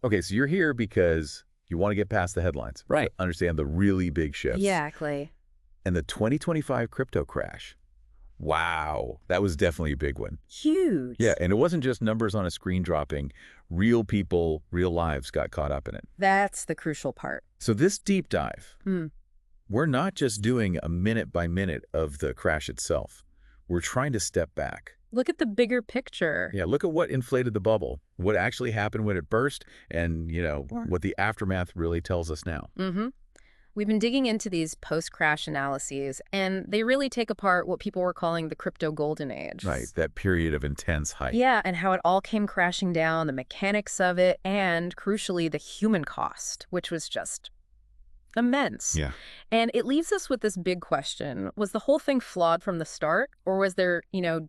Okay, so you're here because you want to get past the headlines. Right. Understand the really big shifts. Exactly. And the 2025 crypto crash. Wow, that was definitely a big one. Huge. Yeah, and it wasn't just numbers on a screen dropping. Real people, real lives got caught up in it. That's the crucial part. So this deep dive, we're not just doing a minute by minute of the crash itself. We're trying to step back. Look at the bigger picture. Yeah, look at what inflated the bubble, what actually happened when it burst, and, what the aftermath really tells us now. We've been digging into these post-crash analyses, and they really take apart what people were calling the crypto golden age. Right, that period of intense hype. Yeah, and how it all came crashing down, the mechanics of it, and crucially, the human cost, which was just immense. Yeah. And it leaves us with this big question. Was the whole thing flawed from the start, or was there,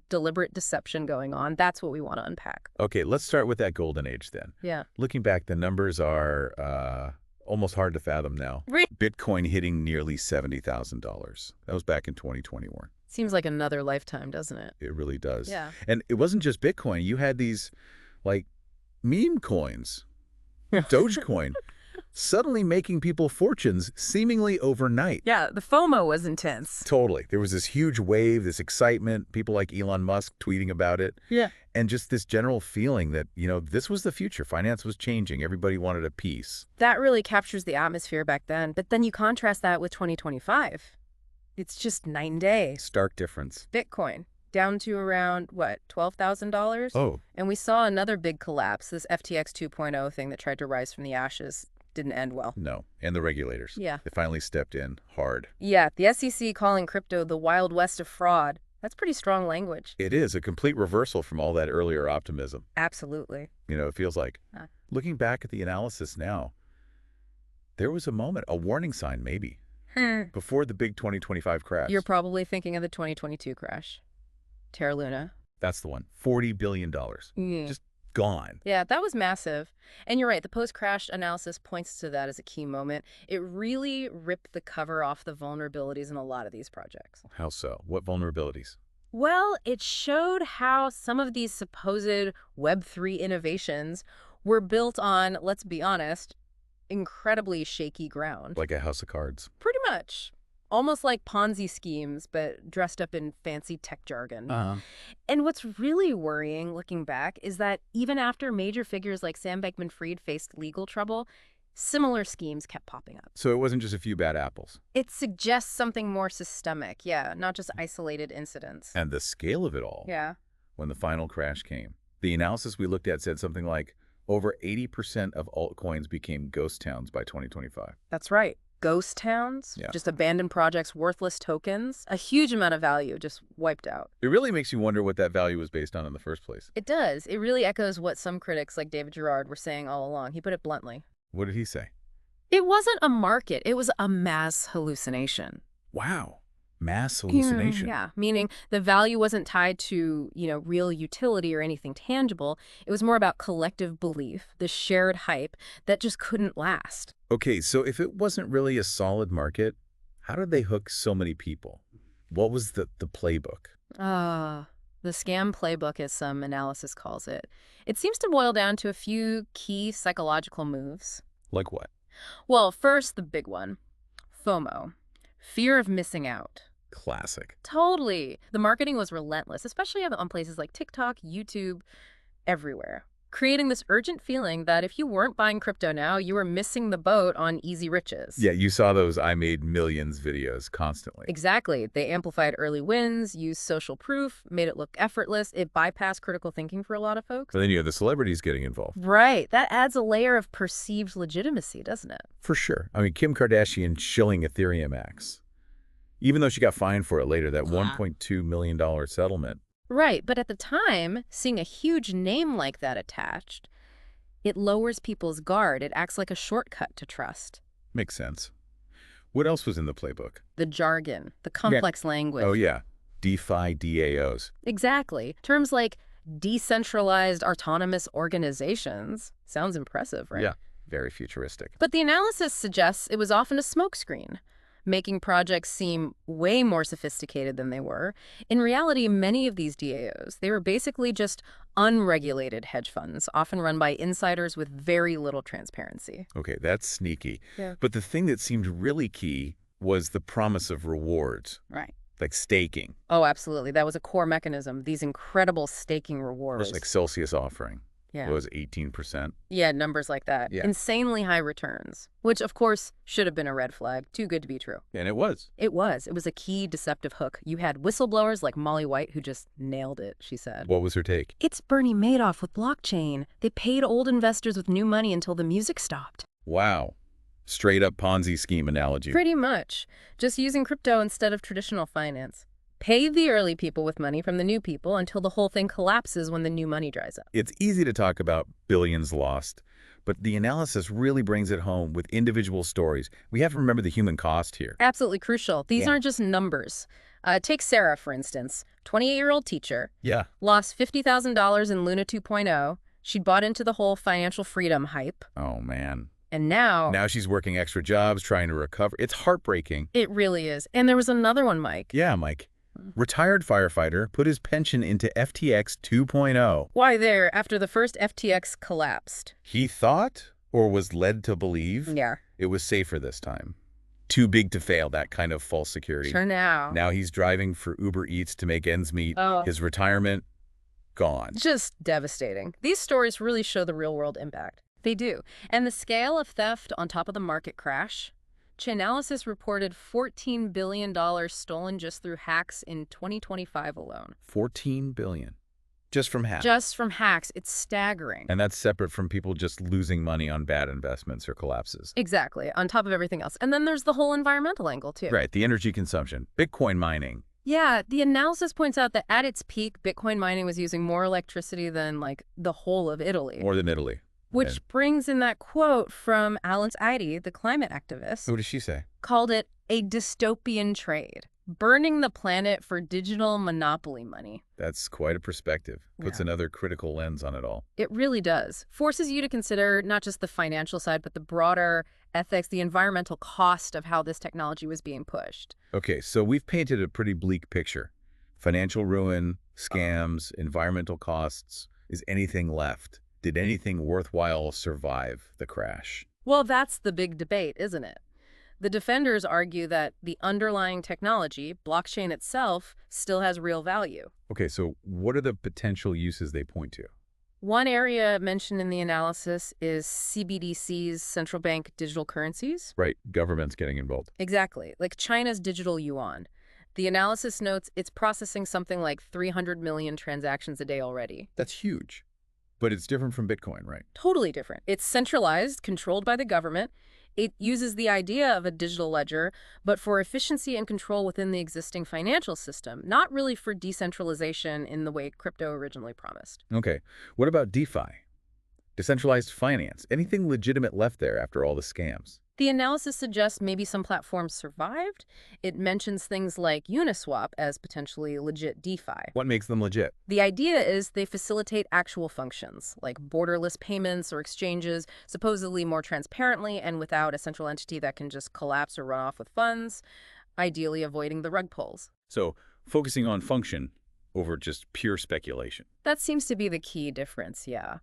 deliberate deception going on? That's what we want to unpack. Okay, let's start with that golden age then. Yeah. Looking back, the numbers are almost hard to fathom now. Right. Bitcoin hitting nearly $70,000. That was back in 2021. Seems like another lifetime, doesn't it? It really does. Yeah. And it wasn't just Bitcoin. You had these, meme coins, Dogecoin, suddenly making people fortunes seemingly overnight. Yeah, the FOMO was intense. Totally. There was this huge wave, this excitement, people like Elon Musk tweeting about it. Yeah. And just this general feeling that, this was the future. Finance was changing. Everybody wanted a piece. That really captures the atmosphere back then. But then you contrast that with 2025. It's just night and day. Stark difference. Bitcoin down to around, $12,000? Oh. And we saw another big collapse, this FTX 2.0 thing that tried to rise from the ashes. Didn't end well. No. And the regulators. Yeah. They finally stepped in hard. Yeah, the SEC calling crypto the Wild West of fraud. That's pretty strong language. It is a complete reversal from all that earlier optimism. Absolutely. It feels like. Looking back at the analysis now, there was a moment, a warning sign maybe, before the big 2025 crash. You're probably thinking of the 2022 crash. Terra Luna. That's the one. $40 billion. Just gone. Yeah, that was massive. And you're right, the post-crash analysis points to that as a key moment. It really ripped the cover off the vulnerabilities in a lot of these projects. How so? What vulnerabilities? Well, it showed how some of these supposed Web3 innovations were built on, let's be honest, incredibly shaky ground. Like a house of cards. Pretty much. Almost like Ponzi schemes, but dressed up in fancy tech jargon. And what's really worrying, looking back, is that even after major figures like Sam Bankman-Fried faced legal trouble, similar schemes kept popping up. So it wasn't just a few bad apples. It suggests something more systemic, yeah, not just isolated incidents. And the scale of it all. Yeah. When the final crash came. The analysis we looked at said something like over 80% of altcoins became ghost towns by 2025. That's right. Ghost towns, just abandoned projects, worthless tokens, a huge amount of value just wiped out. It really makes you wonder what that value was based on in the first place. It does. It really echoes what some critics like David Gerard were saying all along. He put it bluntly. What did he say? It wasn't a market. It was a mass hallucination. Wow. Mass hallucination. Yeah, meaning the value wasn't tied to, real utility or anything tangible. It was more about collective belief, the shared hype that just couldn't last. Okay, so if it wasn't really a solid market, how did they hook so many people? What was the playbook? The scam playbook, as some analysis calls it. It seems to boil down to a few key psychological moves. Like what? Well, first, the big one. FOMO. Fear of missing out. Classic. Totally. The marketing was relentless, especially on places like TikTok, YouTube, everywhere. Creating this urgent feeling that if you weren't buying crypto now, you were missing the boat on easy riches. Yeah, you saw those I made millions videos constantly. Exactly. They amplified early wins, used social proof, made it look effortless. It bypassed critical thinking for a lot of folks. But then you have the celebrities getting involved. Right. That adds a layer of perceived legitimacy, doesn't it? For sure. I mean, Kim Kardashian shilling Ethereum X. Even though she got fined for it later, that $1.2 million settlement. Right, but at the time, seeing a huge name like that attached, it lowers people's guard. It acts like a shortcut to trust. Makes sense. What else was in the playbook? The jargon, the complex language. Oh, yeah. DeFi DAOs. Exactly. Terms like decentralized autonomous organizations. Sounds impressive, right? Yeah, very futuristic. But the analysis suggests it was often a smokescreen. making projects seem way more sophisticated than they were. In reality, many of these DAOs, they were basically just unregulated hedge funds, often run by insiders with very little transparency. Okay, that's sneaky. Yeah. But the thing that seemed really key was the promise of rewards, Right. like staking. Oh, absolutely. That was a core mechanism, these incredible staking rewards. Just like Celsius offering. Yeah. What was it, 18%? Yeah, numbers like that. Yeah. Insanely high returns, which, of course, should have been a red flag. Too good to be true. And it was. It was. It was a key deceptive hook. You had whistleblowers like Molly White who just nailed it, she said. What was her take? It's Bernie Madoff with blockchain. They paid old investors with new money until the music stopped. Wow. Straight up Ponzi scheme analogy. Pretty much. Just using crypto instead of traditional finance. Pay the early people with money from the new people until the whole thing collapses when the new money dries up. It's easy to talk about billions lost, but the analysis really brings it home with individual stories. We have to remember the human cost here. Absolutely crucial. These aren't just numbers. Take Sarah, for instance, 28-year-old teacher. Yeah. Lost $50,000 in Luna 2.0. She'd bought into the whole financial freedom hype. Oh, man. And now... Now she's working extra jobs, trying to recover. It's heartbreaking. It really is. And there was another one, Mike. Yeah, Mike. Retired firefighter put his pension into FTX 2.0. Why there, after the first FTX collapsed? He thought, or was led to believe, Yeah. it was safer this time. Too big to fail, that kind of false security. Sure now. Now he's driving for Uber Eats to make ends meet. Oh. His retirement, gone. Just devastating. These stories really show the real-world impact. They do. And the scale of theft on top of the market crash... Chainalysis reported $14 billion stolen just through hacks in 2025 alone. $14 billion. Just from hacks. Just from hacks. It's staggering. And that's separate from people just losing money on bad investments or collapses. Exactly, on top of everything else. And then there's the whole environmental angle, too. Right, the energy consumption, Bitcoin mining. Yeah, the analysis points out that at its peak, Bitcoin mining was using more electricity than, like, the whole of Italy. More than Italy. Which brings in that quote from Alice Eide, the climate activist. What did she say? Called it a dystopian trade, burning the planet for digital monopoly money. That's quite a perspective. Puts Yeah. another critical lens on it all. It really does. Forces you to consider not just the financial side, but the broader ethics, the environmental cost of how this technology was being pushed. Okay, so we've painted a pretty bleak picture. Financial ruin, scams, environmental costs. Is anything left? Did anything worthwhile survive the crash? Well, that's the big debate, isn't it? The defenders argue that the underlying technology, blockchain itself, still has real value. Okay, so what are the potential uses they point to? One area mentioned in the analysis is CBDCs, central bank digital currencies. Right, government's getting involved. Exactly, like China's digital yuan. The analysis notes it's processing something like 300 million transactions a day already. That's huge. But it's different from Bitcoin, right? Totally different. It's centralized, controlled by the government. It uses the idea of a digital ledger, but for efficiency and control within the existing financial system, not really for decentralization in the way crypto originally promised. Okay, what about DeFi? Decentralized finance. Anything legitimate left there after all the scams? The analysis suggests maybe some platforms survived. It mentions things like Uniswap as potentially legit DeFi. What makes them legit? The idea is they facilitate actual functions, like borderless payments or exchanges, supposedly more transparently and without a central entity that can just collapse or run off with funds, ideally avoiding the rug pulls. So, focusing on function over just pure speculation. That seems to be the key difference, yeah.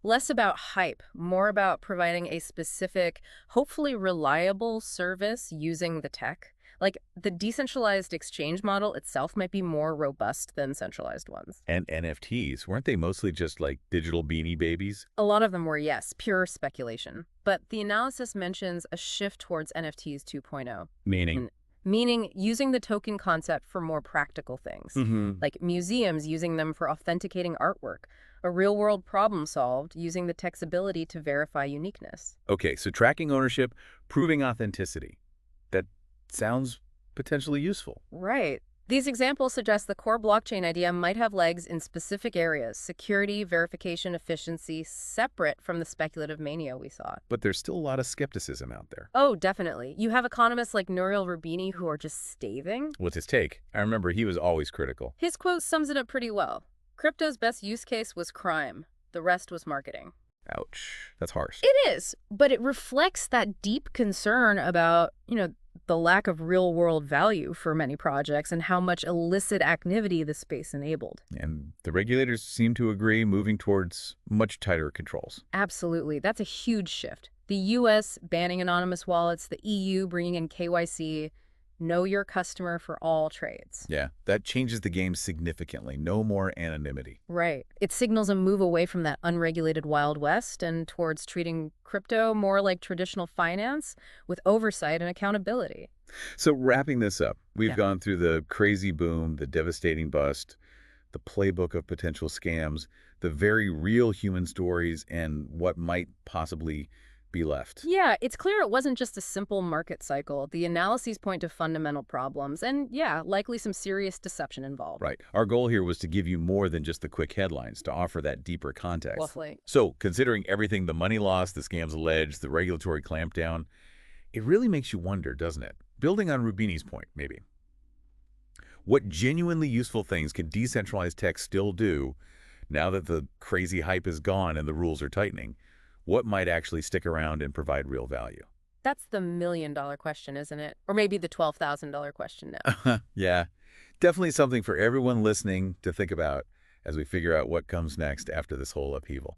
Less about hype, more about providing a specific, hopefully reliable service using the tech. Like, the decentralized exchange model itself might be more robust than centralized ones. And NFTs, weren't they mostly just like digital beanie babies? A lot of them were, yes, pure speculation. But the analysis mentions a shift towards NFTs 2.0. Meaning using the token concept for more practical things, like museums using them for authenticating artwork, a real-world problem solved using the tech's ability to verify uniqueness. Okay, so tracking ownership, proving authenticity. That sounds potentially useful. Right. These examples suggest the core blockchain idea might have legs in specific areas, security, verification, efficiency, separate from the speculative mania we saw. But there's still a lot of skepticism out there. Oh, definitely. You have economists like Nouriel Roubini who are just staving. What's his take? I remember he was always critical. His quote sums it up pretty well. Crypto's best use case was crime. The rest was marketing. Ouch. That's harsh. It is, but it reflects that deep concern about, the lack of real-world value for many projects and how much illicit activity the space enabled. And the regulators seem to agree, moving towards much tighter controls. Absolutely. That's a huge shift. The U.S. banning anonymous wallets, the EU bringing in KYC, know your customer for all trades. Yeah, that changes the game significantly. No more anonymity. Right. It signals a move away from that unregulated Wild West and towards treating crypto more like traditional finance with oversight and accountability. So wrapping this up, we've Yeah. gone through the crazy boom, the devastating bust, the playbook of potential scams, the very real human stories, and what might possibly be left. Yeah, it's clear it wasn't just a simple market cycle. The analyses point to fundamental problems and, yeah, likely some serious deception involved. Right. Our goal here was to give you more than just the quick headlines, to offer that deeper context. Lovely. So, considering everything, the money loss, the scams alleged, the regulatory clampdown, it really makes you wonder, doesn't it? Building on Rubini's point, maybe. What genuinely useful things can decentralized tech still do now that the crazy hype is gone and the rules are tightening? What might actually stick around and provide real value? That's the million-dollar question, isn't it? Or maybe the $12,000 question now. Yeah, definitely something for everyone listening to think about as we figure out what comes next after this whole upheaval.